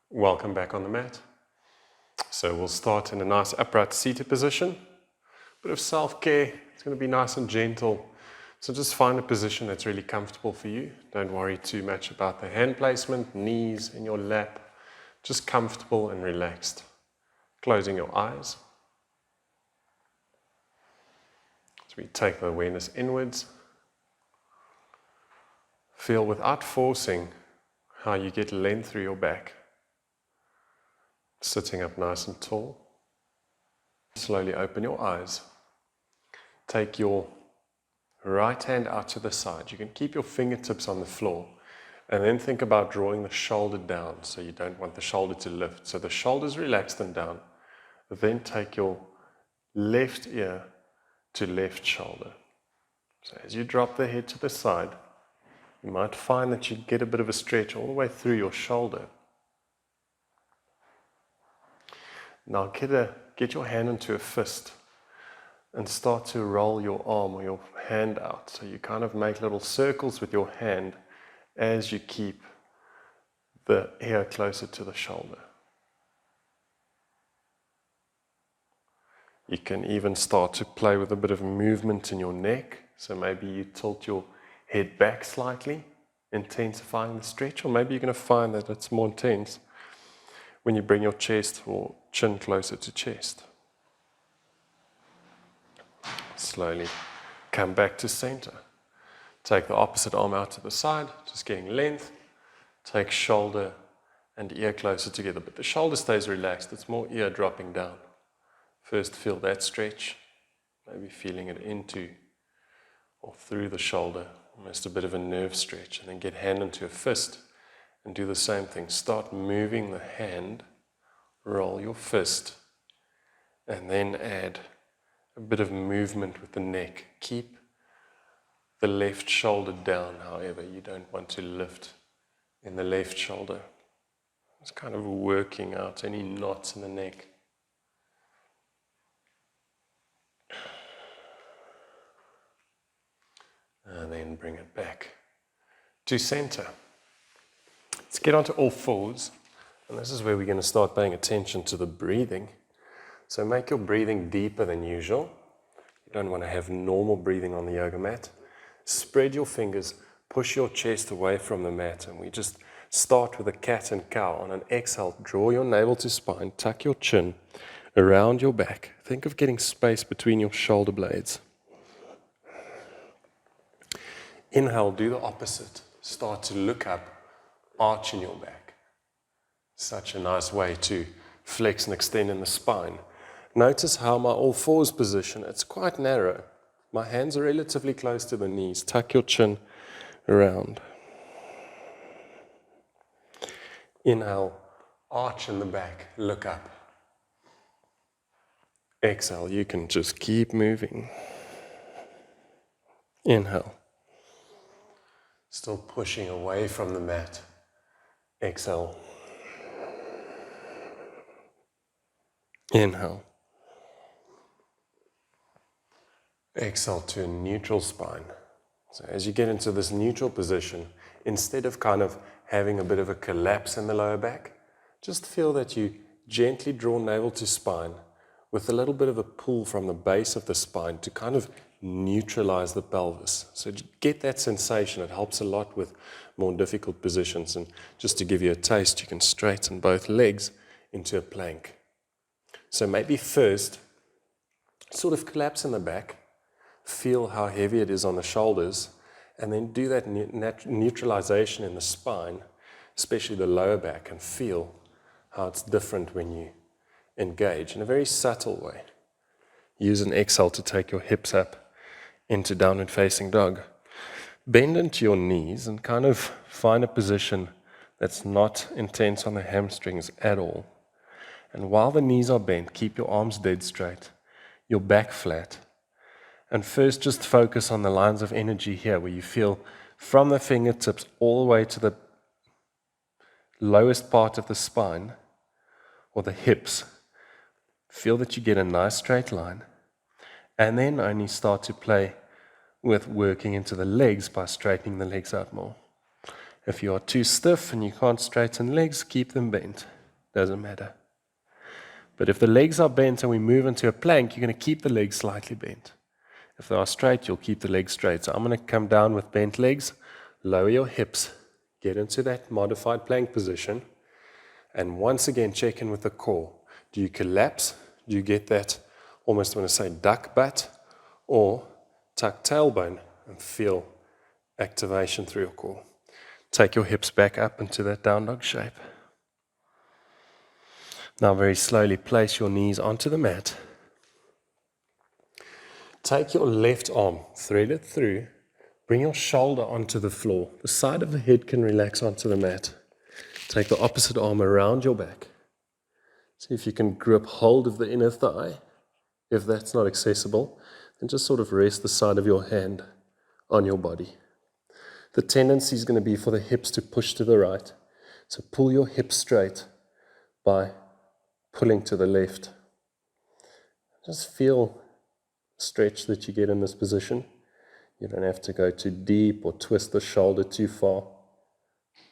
Welcome back on the mat. So we'll start in a nice upright seated position. Bit of self-care. It's going to be nice and gentle. So just find a position that's really comfortable for you. Don't worry too much about the hand placement, knees in your lap. Just comfortable and relaxed. Closing your eyes. So we take the awareness inwards. Feel without forcing how you get length through your back. Sitting up nice and tall. Slowly open your eyes. Take your right hand out to the side. You can keep your fingertips on the floor. And then think about drawing the shoulder down. So you don't want the shoulder to lift. So the shoulder's relaxed and down. Then take your left ear to left shoulder. So as you drop the head to the side, you might find that you get a bit of a stretch all the way through your shoulder. Now get your hand into a fist and start to roll your arm or your hand out. So you kind of make little circles with your hand as you keep the ear closer to the shoulder. You can even start to play with a bit of movement in your neck. So maybe you tilt your head back slightly, intensifying the stretch, or maybe you're going to find that it's more intense when you bring your chest or chin closer to chest. Slowly come back to center. Take the opposite arm out to the side, just getting length. Take shoulder and ear closer together, but the shoulder stays relaxed. It's more ear dropping down. First feel that stretch, maybe feeling it into or through the shoulder, almost a bit of a nerve stretch, and then get hand into a fist and do the same thing. Start moving the hand, roll your fist, and then add a bit of movement with the neck. Keep the left shoulder down, however, you don't want to lift in the left shoulder. It's kind of working out any knots in the neck. And then bring it back to center. Let's get onto all fours. And this is where we're going to start paying attention to the breathing. So make your breathing deeper than usual. You don't want to have normal breathing on the yoga mat. Spread your fingers, push your chest away from the mat, and we just start with a cat and cow. On an exhale, draw your navel to spine, tuck your chin around your back. Think of getting space between your shoulder blades. Inhale, do the opposite. Start to look up, arch in your back. Such a nice way to flex and extend in the spine. Notice how my all fours position, it's quite narrow. My hands are relatively close to the knees. Tuck your chin around. Inhale, arch in the back, look up. Exhale, you can just keep moving. Inhale. Still pushing away from the mat. Exhale. Inhale. Exhale to a neutral spine. So as you get into this neutral position, instead of kind of having a bit of a collapse in the lower back, just feel that you gently draw navel to spine with a little bit of a pull from the base of the spine to kind of neutralize the pelvis. So get that sensation. It helps a lot with more difficult positions. And just to give you a taste, you can straighten both legs into a plank. So maybe first, sort of collapse in the back, feel how heavy it is on the shoulders, and then do that neutralization in the spine, especially the lower back, and feel how it's different when you engage in a very subtle way. Use an exhale to take your hips up into downward facing dog. Bend into your knees and kind of find a position that's not intense on the hamstrings at all. And while the knees are bent, keep your arms dead straight, your back flat. And first just focus on the lines of energy here where you feel from the fingertips all the way to the lowest part of the spine or the hips. Feel that you get a nice straight line. And then only start to play with working into the legs by straightening the legs out more. If you are too stiff and you can't straighten legs, keep them bent. doesn't matter. But if the legs are bent and we move into a plank, you're going to keep the legs slightly bent. If they are straight, you'll keep the legs straight. So I'm going to come down with bent legs, lower your hips, get into that modified plank position, and once again check in with the core. Do you collapse? Do you get that, almost want to say duck butt, or tuck tailbone and feel activation through your core? Take your hips back up into that down dog shape. Now very slowly place your knees onto the mat. Take your left arm, thread it through, bring your shoulder onto the floor. The side of the head can relax onto the mat. Take the opposite arm around your back. See if you can grip hold of the inner thigh. If that's not accessible, then just sort of rest the side of your hand on your body. The tendency is going to be for the hips to push to the right. So pull your hips straight by pulling to the left. Just feel the stretch that you get in this position. You don't have to go too deep or twist the shoulder too far.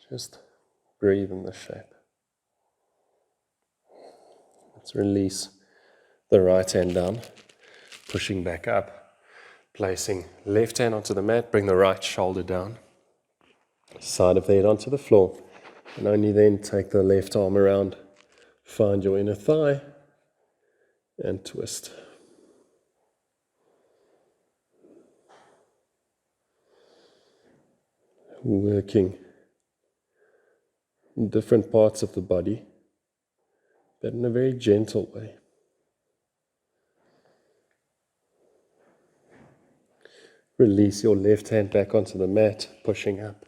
Just breathe in this shape. Let's release the right hand down, pushing back up, placing left hand onto the mat, bring the right shoulder down, side of the head onto the floor, and only then take the left arm around. Find your inner thigh and twist. Working in different parts of the body, but in a very gentle way. Release your left hand back onto the mat, pushing up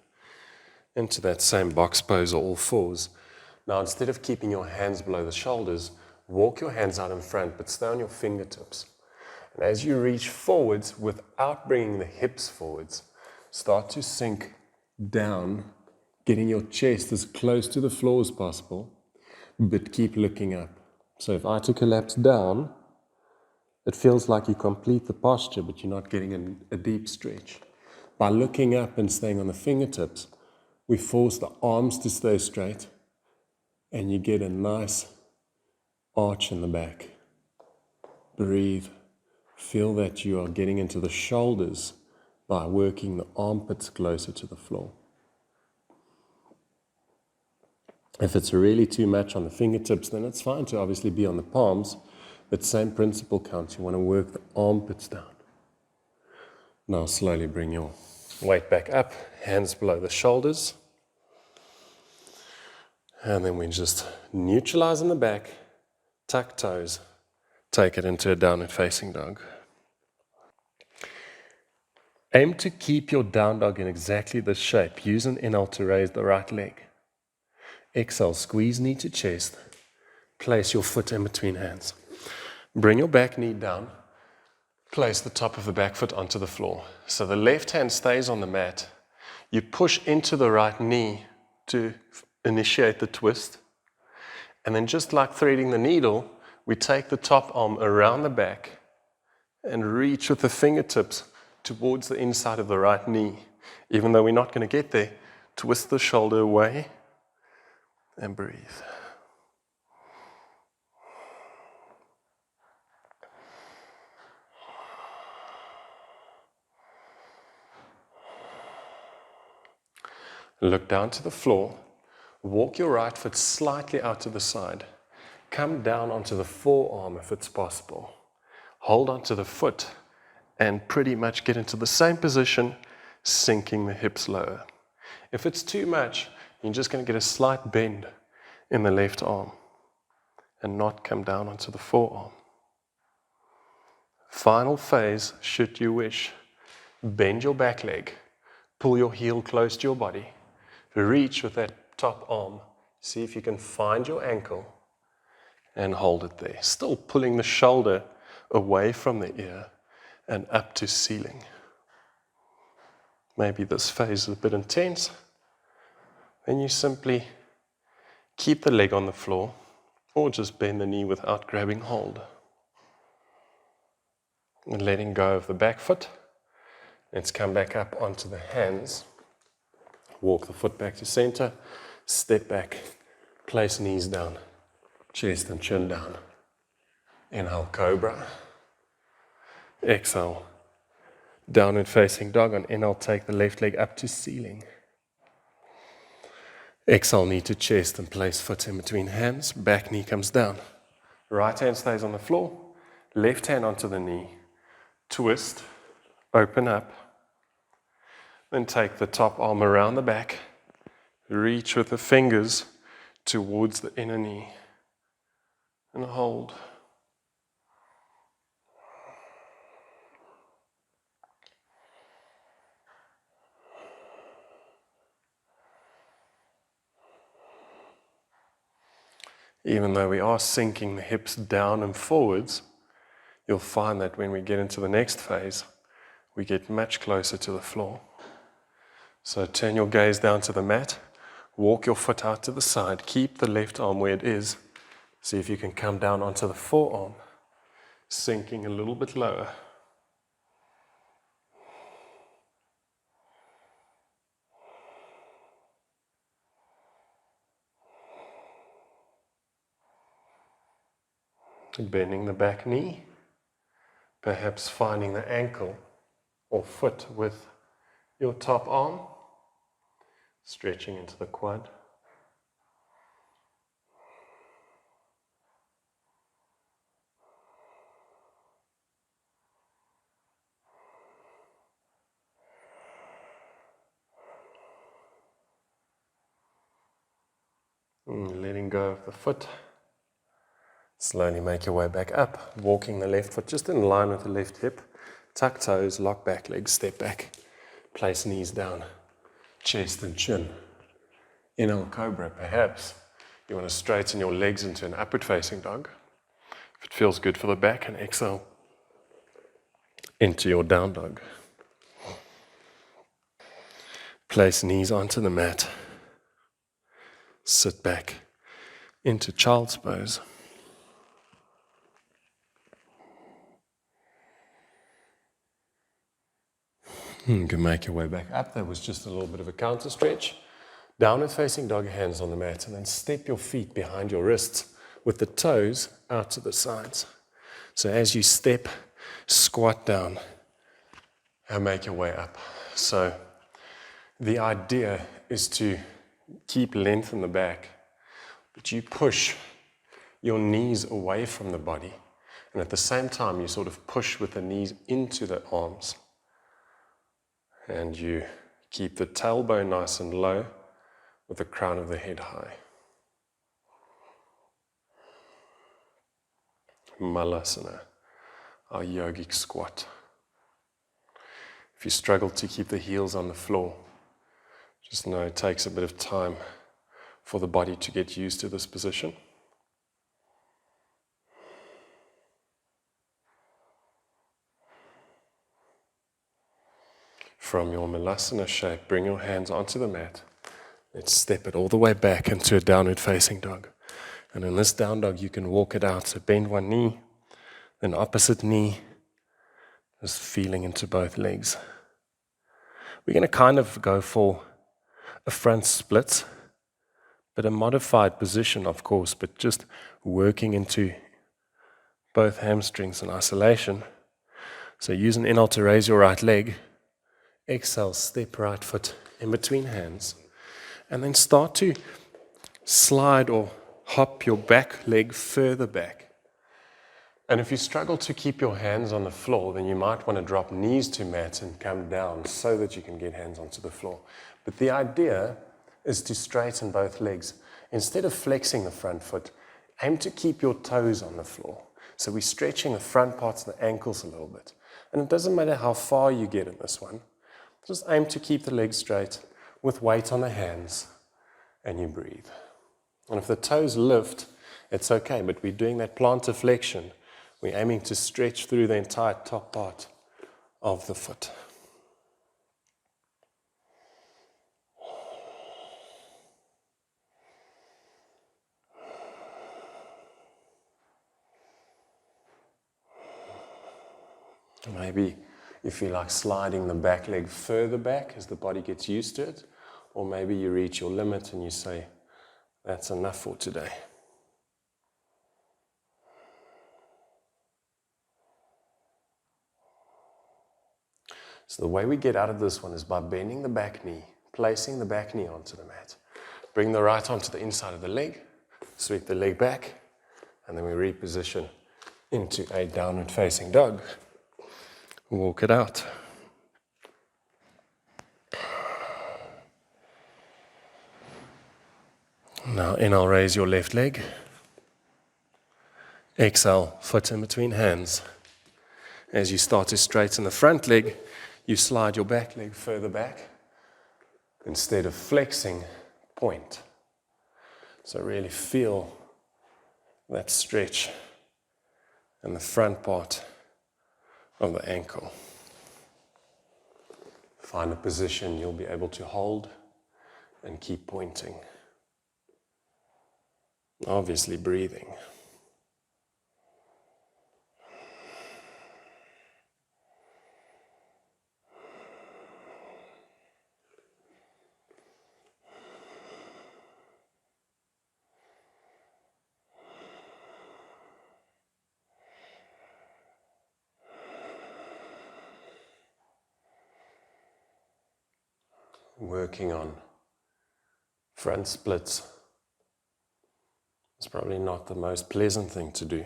into that same box pose or all fours. Now, instead of keeping your hands below the shoulders, walk your hands out in front, but stay on your fingertips. And as you reach forwards, without bringing the hips forwards, start to sink down, getting your chest as close to the floor as possible, but keep looking up. So if I collapse down, it feels like you complete the posture, but you're not getting a deep stretch. By looking up and staying on the fingertips, we force the arms to stay straight, and you get a nice arch in the back. Breathe. Feel that you are getting into the shoulders by working the armpits closer to the floor. If it's really too much on the fingertips, then it's fine to obviously be on the palms, but same principle counts. You want to work the armpits down. Now slowly bring your weight back up, hands below the shoulders. And then we just neutralize in the back, tuck toes, take it into a downward facing dog. Aim to keep your down dog in exactly this shape. Use an inhale to raise the right leg. Exhale, squeeze knee to chest. Place your foot in between hands. Bring your back knee down. Place the top of the back foot onto the floor. So the left hand stays on the mat. You push into the right knee to initiate the twist. And then just like threading the needle, we take the top arm around the back and reach with the fingertips towards the inside of the right knee. Even though we're not going to get there, twist the shoulder away and breathe. Look down to the floor. Walk your right foot slightly out to the side. Come down onto the forearm if it's possible. Hold onto the foot and pretty much get into the same position, sinking the hips lower. If it's too much, you're just going to get a slight bend in the left arm and not come down onto the forearm. Final phase, should you wish, bend your back leg, pull your heel close to your body, reach with that top arm, see if you can find your ankle and hold it there. Still pulling the shoulder away from the ear and up to ceiling. Maybe this phase is a bit intense. Then you simply keep the leg on the floor or just bend the knee without grabbing hold. And letting go of the back foot. Let's come back up onto the hands. Walk the foot back to center, step back, place knees down, chest and chin down. Inhale, cobra. Exhale, downward facing dog. On inhale, take the left leg up to ceiling. Exhale, knee to chest and place foot in between hands. Back knee comes down. Right hand stays on the floor. Left hand onto the knee. Twist, open up. Then take the top arm around the back. Reach with the fingers towards the inner knee. And hold. Even though we are sinking the hips down and forwards, you'll find that when we get into the next phase, we get much closer to the floor. So turn your gaze down to the mat, walk your foot out to the side, keep the left arm where it is. See if you can come down onto the forearm, sinking a little bit lower. Bending the back knee, perhaps finding the ankle or foot with your top arm, stretching into the quad. And letting go of the foot. Slowly make your way back up, walking the left foot just in line with the left hip. Tuck toes, lock back legs, step back. Place knees down, chest and chin. Inhale, cobra, perhaps. You want to straighten your legs into an upward facing dog. If it feels good for the back, and exhale into your down dog. Place knees onto the mat. Sit back into child's pose. You can make your way back up. That was just a little bit of a counter stretch. Downward facing dog, hands on the mat, and then step your feet behind your wrists with the toes out to the sides. So as you step, squat down and make your way up. So the idea is to keep length in the back, but you push your knees away from the body, and at the same time you sort of push with the knees into the arms. And you keep the tailbone nice and low with the crown of the head high. Malasana, our yogic squat. If you struggle to keep the heels on the floor, just know it takes a bit of time for the body to get used to this position. From your Malasana shape, bring your hands onto the mat. Let's step it all the way back into a downward facing dog. And in this down dog, you can walk it out. So bend one knee, then opposite knee, just feeling into both legs. We're going to kind of go for a front split, but a modified position, of course, but just working into both hamstrings in isolation. So use an inhale to raise your right leg. Exhale, step right foot in between hands. And then start to slide or hop your back leg further back. And if you struggle to keep your hands on the floor, then you might want to drop knees to mat and come down so that you can get hands onto the floor. But the idea is to straighten both legs. Instead of flexing the front foot, aim to keep your toes on the floor. So we're stretching the front parts of the ankles a little bit. And it doesn't matter how far you get in this one. Just aim to keep the legs straight with weight on the hands, and you breathe. And if the toes lift, it's okay, but we're doing that plantar flexion. We're aiming to stretch through the entire top part of the foot. Maybe you feel like sliding the back leg further back as the body gets used to it, or maybe you reach your limit and you say, that's enough for today. So the way we get out of this one is by bending the back knee, placing the back knee onto the mat. Bring the right arm to the inside of the leg, sweep the leg back, and then we reposition into a downward facing dog. Walk it out. Now inhale, raise your left leg. Exhale, foot in between hands. As you start to straighten the front leg, you slide your back leg further back. Instead of flexing, point. So really feel that stretch in the front part of the ankle. Find a position you'll be able to hold and keep pointing. Obviously breathing. Working on front splits. It's probably not the most pleasant thing to do,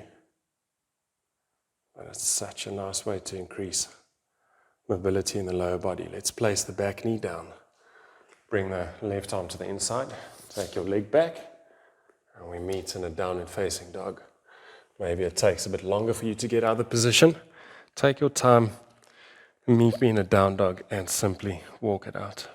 but it's such a nice way to increase mobility in the lower body. Let's place the back knee down. Bring the left arm to the inside. Take your leg back, and we meet in a downward facing dog. Maybe it takes a bit longer for you to get out of the position. Take your time, meet me in a down dog, and simply walk it out.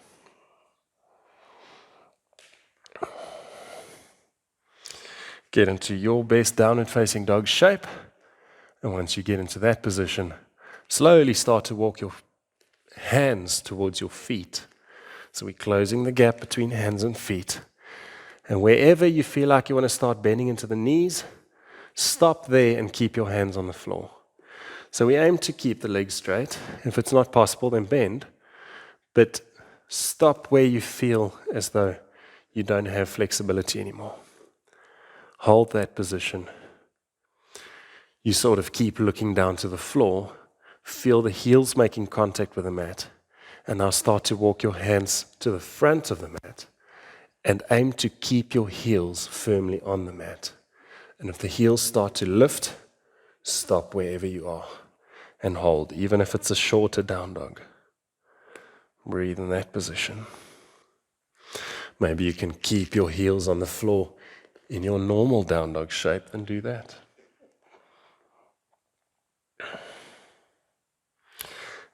Get into your best downward facing dog shape, and once you get into that position, slowly start to walk your hands towards your feet. So we're closing the gap between hands and feet. And wherever you feel like you want to start bending into the knees, stop there and keep your hands on the floor. So we aim to keep the legs straight. If it's not possible, then bend. But stop where you feel as though you don't have flexibility anymore. Hold that position. You sort of keep looking down to the floor, feel the heels making contact with the mat, and now start to walk your hands to the front of the mat and aim to keep your heels firmly on the mat. And if the heels start to lift, stop wherever you are and hold, even if it's a shorter down dog. Breathe in that position. Maybe you can keep your heels on the floor in your normal down dog shape and do that.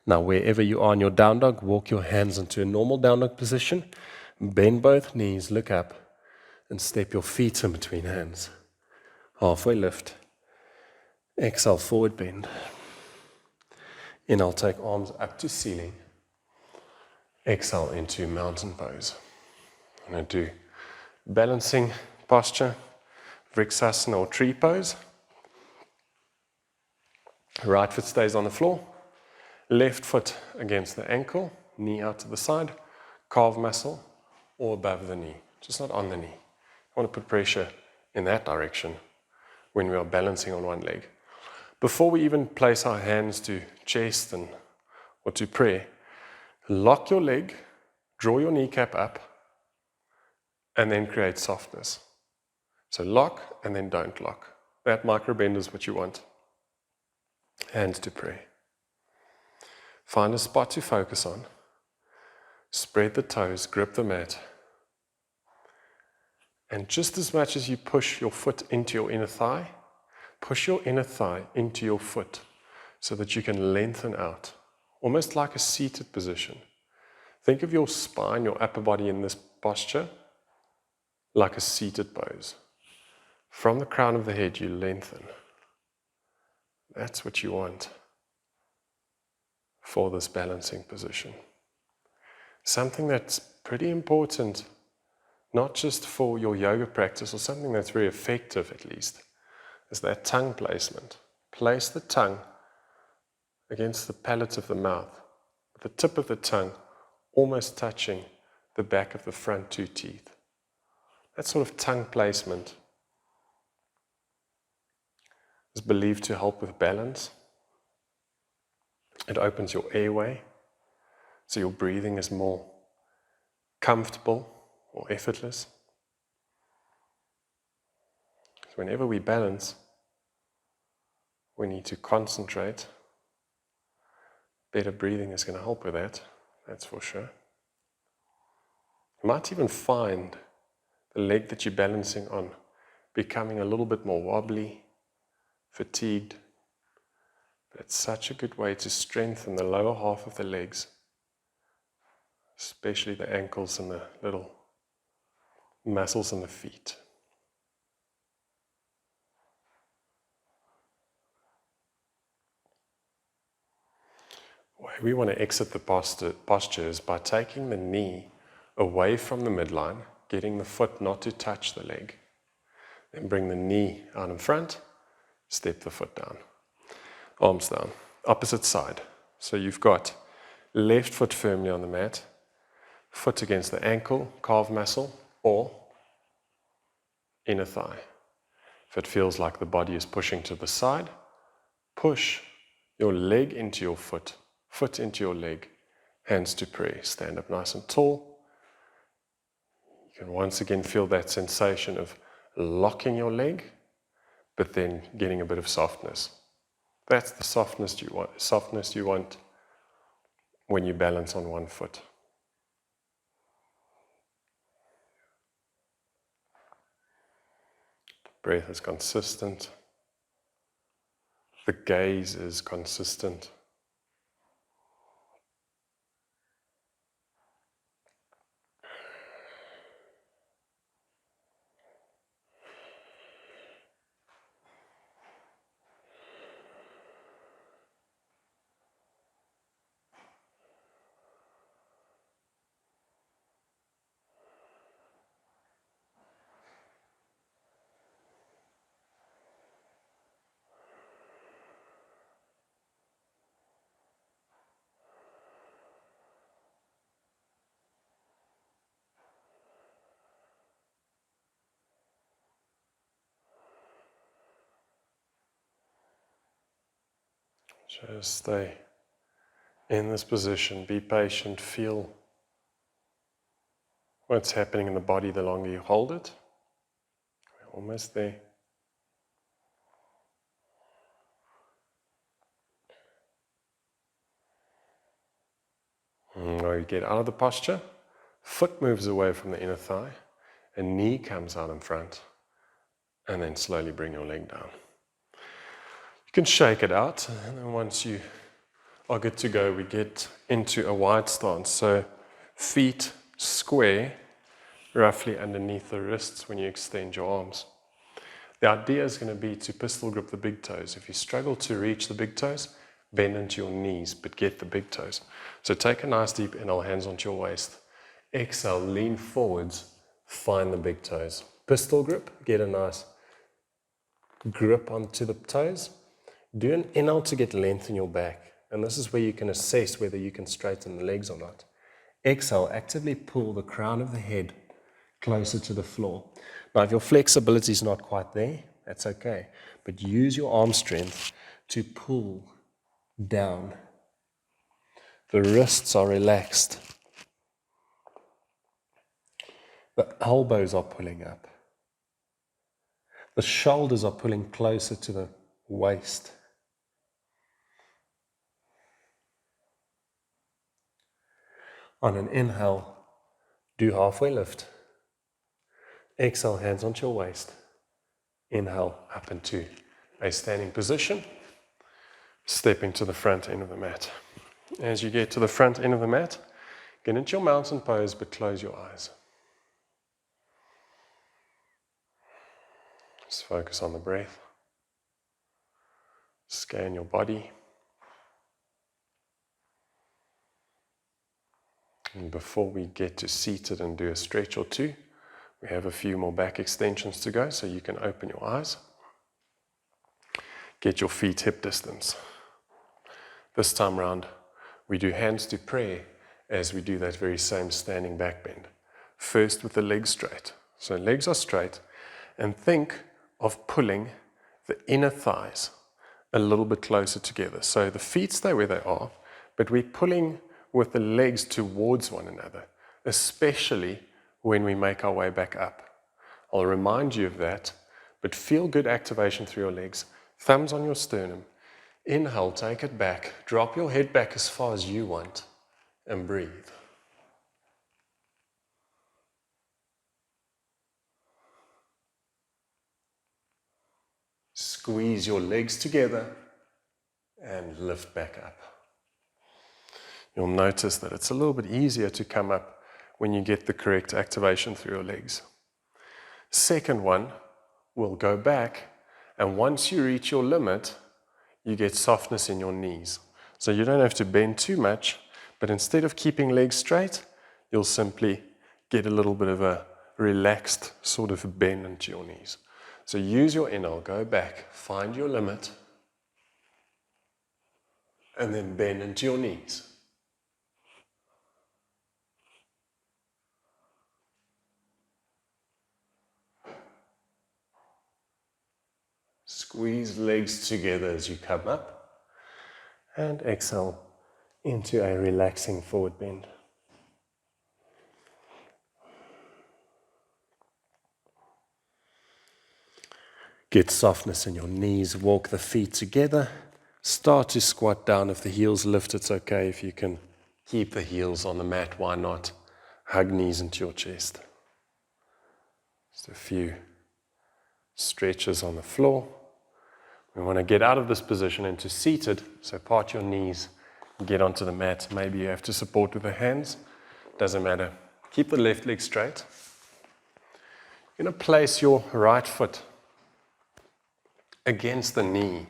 Now, wherever you are in your down dog, walk your hands into a normal down dog position. Bend both knees, look up, and step your feet in between hands. Halfway lift. Exhale, forward bend. Inhale, take arms up to ceiling. Exhale into mountain pose. I'm going to do balancing posture, Vriksasana or tree pose. Right foot stays on the floor. Left foot against the ankle, knee out to the side, calf muscle or above the knee, just not on the knee. I want to put pressure in that direction when we are balancing on one leg. Before we even place our hands to chest or to prayer, lock your leg, draw your kneecap up, and then create softness. So lock and then don't lock. That micro bend is what you want. Hands to pray. Find a spot to focus on. Spread the toes, grip the mat. And just as much as you push your foot into your inner thigh, push your inner thigh into your foot so that you can lengthen out, almost like a seated position. Think of your spine, your upper body in this posture, like a seated pose. From the crown of the head, you lengthen. That's what you want for this balancing position. Something that's pretty important, not just for your yoga practice, or something that's very effective at least, is that tongue placement. Place the tongue against the palate of the mouth, with the tip of the tongue almost touching the back of the front two teeth. That sort of tongue placement is believed to help with balance. It opens your airway, so your breathing is more comfortable or effortless. So whenever we balance, we need to concentrate. Better breathing is going to help with that, that's for sure. You might even find the leg that you're balancing on becoming a little bit more wobbly, fatigued. But it's such a good way to strengthen the lower half of the legs, especially the ankles and the little muscles in the feet. The way we want to exit the posture is by taking the knee away from the midline, getting the foot not to touch the leg. Then bring the knee out in front, step the foot down. Arms down, opposite side. So you've got left foot firmly on the mat, foot against the ankle, calf muscle, or inner thigh. If it feels like the body is pushing to the side, push your leg into your foot, foot into your leg, hands to prayer. Stand up nice and tall. You can once again feel that sensation of locking your leg, but then getting a bit of softness. That's the softness you want when you balance on one foot. The breath is consistent. The gaze is consistent. Just stay in this position, be patient, feel what's happening in the body the longer you hold it. We're almost there. Now you get out of the posture, foot moves away from the inner thigh, a knee comes out in front, and then slowly bring your leg down. You can shake it out, and then once you are good to go, we get into a wide stance. So feet square, roughly underneath the wrists when you extend your arms. The idea is going to be to pistol grip the big toes. If you struggle to reach the big toes, bend into your knees, but get the big toes. So take a nice deep inhale, hands onto your waist. Exhale, lean forwards, find the big toes. Pistol grip, get a nice grip onto the toes. Do an inhale to get length in your back. And this is where you can assess whether you can straighten the legs or not. Exhale, actively pull the crown of the head closer to the floor. Now, if your flexibility is not quite there, that's okay. But use your arm strength to pull down. The wrists are relaxed. The elbows are pulling up. The shoulders are pulling closer to the waist. On an inhale, do halfway lift. Exhale, hands onto your waist. Inhale, up into a standing position. Stepping to the front end of the mat. As you get to the front end of the mat, get into your mountain pose, but close your eyes. Just focus on the breath. Scan your body. And before we get to seated and do a stretch or two, we have a few more back extensions to go, so you can open your eyes. Get your feet hip distance. This time round, we do hands to prayer as we do that very same standing back bend. First with the legs straight. So legs are straight, and think of pulling the inner thighs a little bit closer together. So the feet stay where they are, but we're pulling with the legs towards one another, especially when we make our way back up. I'll remind you of that, but feel good activation through your legs. Thumbs on your sternum. Inhale, take it back. Drop your head back as far as you want and breathe. Squeeze your legs together and lift back up. You'll notice that it's a little bit easier to come up when you get the correct activation through your legs. Second one, we'll go back, and once you reach your limit, you get softness in your knees. So you don't have to bend too much, but instead of keeping legs straight, you'll simply get a little bit of a relaxed sort of bend into your knees. So use your inhale, go back, find your limit, and then bend into your knees. Squeeze legs together as you come up, and exhale into a relaxing forward bend. Get softness in your knees, walk the feet together. Start to squat down. If the heels lift, it's okay. If you can keep the heels on the mat, why not? Hug knees into your chest. Just a few stretches on the floor. We want to get out of this position into seated, so part your knees, get onto the mat. Maybe you have to support with the hands, doesn't matter. Keep the left leg straight. You're going to place your right foot against the knee,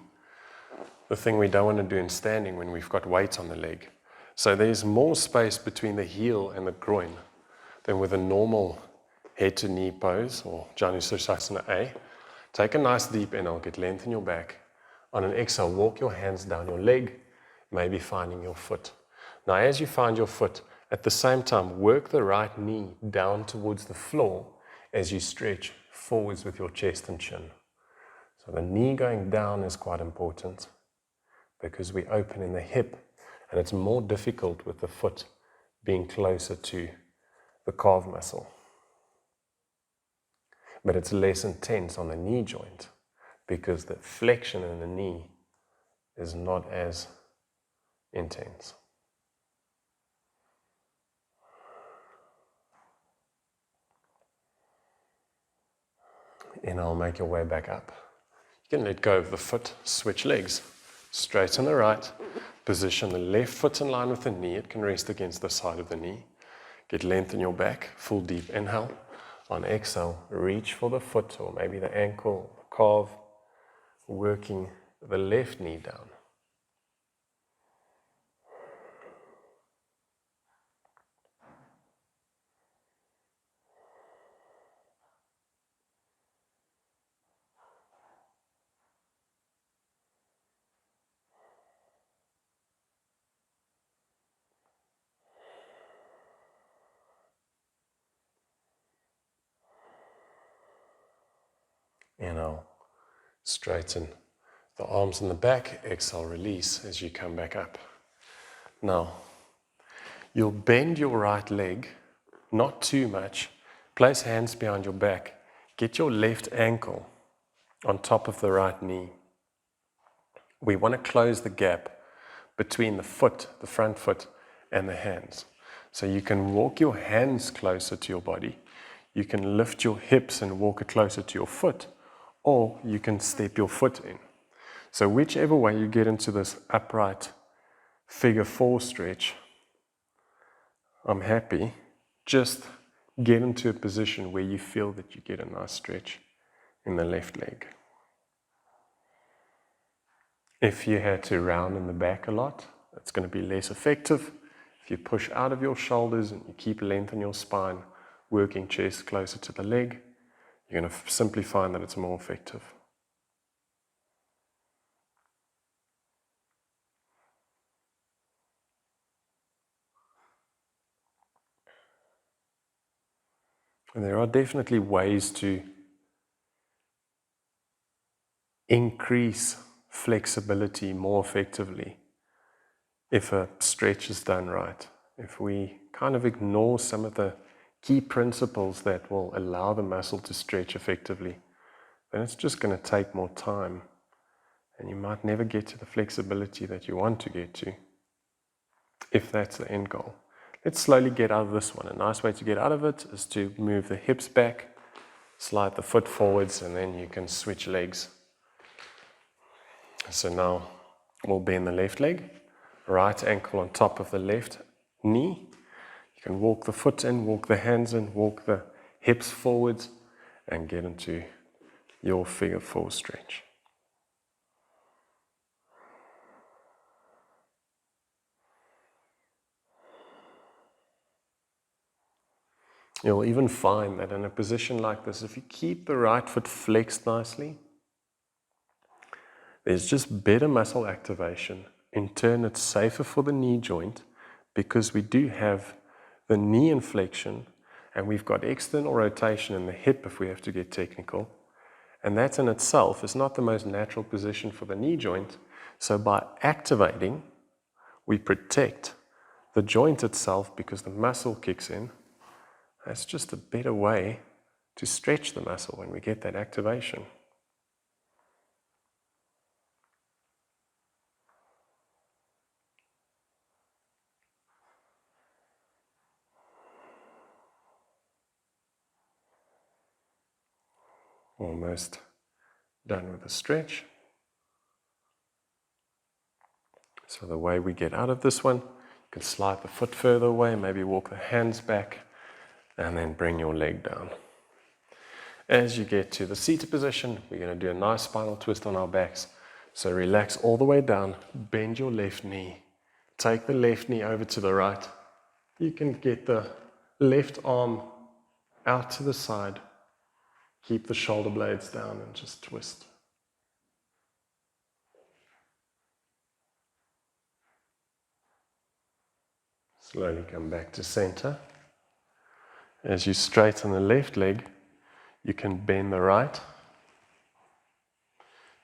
the thing we don't want to do in standing when we've got weight on the leg. So there's more space between the heel and the groin than with a normal head to knee pose or Janu Sirsasana A. Take a nice deep inhale, get length in your back. On an exhale, walk your hands down your leg, maybe finding your foot. Now as you find your foot, at the same time, work the right knee down towards the floor as you stretch forwards with your chest and chin. So the knee going down is quite important because we open in the hip, and it's more difficult with the foot being closer to the calf muscle. But it's less intense on the knee joint because the flexion in the knee is not as intense. Inhale, make your way back up. You can let go of the foot, switch legs. Straight on the right, position the left foot in line with the knee. It can rest against the side of the knee. Get length in your back, full deep inhale. On exhale, reach for the foot or maybe the ankle, the calf, working the left knee down. Inhale, straighten the arms in the back. Exhale, release as you come back up. Now, you'll bend your right leg, not too much. Place hands behind your back. Get your left ankle on top of the right knee. We want to close the gap between the foot, the front foot, and the hands. So you can walk your hands closer to your body. You can lift your hips and walk it closer to your foot, or you can step your foot in. So whichever way you get into this upright figure 4 stretch, I'm happy. Just get into a position where you feel that you get a nice stretch in the left leg. If you had to round in the back a lot, it's going to be less effective. If you push out of your shoulders and you keep length in your spine, working chest closer to the leg, you're going to simply find that it's more effective. And there are definitely ways to increase flexibility more effectively if a stretch is done right. if we kind of ignore some of the key principles that will allow the muscle to stretch effectively, then it's just going to take more time, and you might never get to the flexibility that you want to get to, if that's the end goal. Let's slowly get out of this one. A nice way to get out of it is to move the hips back, slide the foot forwards, and then you can switch legs. So now we'll bend the left leg, right ankle on top of the left knee. You can walk the foot in, walk the hands in, walk the hips forwards, and get into your figure 4 stretch. You'll even find that in a position like this, if you keep the right foot flexed nicely, there's just better muscle activation. In turn, it's safer for the knee joint because we do have the knee inflection and we've got external rotation in the hip if we have to get technical. And that in itself is not the most natural position for the knee joint. So by activating, we protect the joint itself because the muscle kicks in. That's just a better way to stretch the muscle when we get that activation. Almost done with the stretch. So the way we get out of this one, you can slide the foot further away, maybe walk the hands back, and then bring your leg down. As you get to the seated position, we're going to do a nice spinal twist on our backs. So relax all the way down, bend your left knee, take the left knee over to the right. You can get the left arm out to the side, keep the shoulder blades down and just twist. Slowly come back to center. As you straighten the left leg, you can bend the right.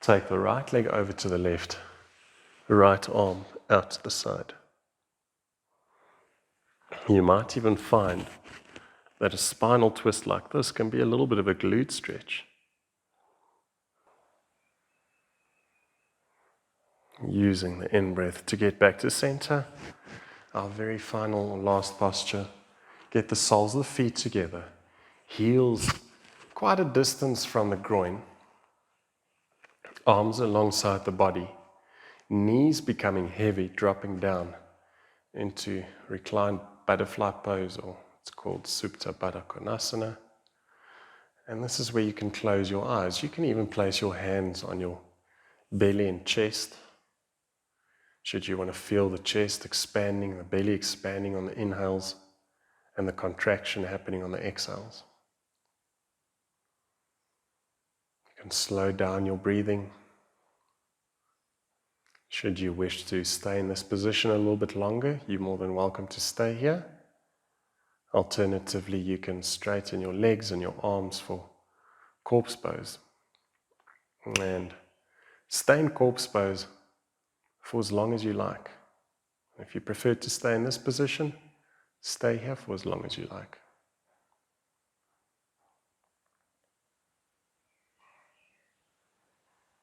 Take the right leg over to the left, right arm out to the side. You might even find that a spinal twist like this can be a little bit of a glute stretch. Using the in-breath to get back to center. Our very final last posture. Get the soles of the feet together. Heels quite a distance from the groin. Arms alongside the body. Knees becoming heavy, dropping down into reclined butterfly pose, or it's called Supta Baddha Konasana. And this is where you can close your eyes. You can even place your hands on your belly and chest. Should you want to feel the chest expanding, the belly expanding on the inhales, and the contraction happening on the exhales. You can slow down your breathing. Should you wish to stay in this position a little bit longer, you're more than welcome to stay here. Alternatively, you can straighten your legs and your arms for corpse pose. And stay in corpse pose for as long as you like. If you prefer to stay in this position, stay here for as long as you like.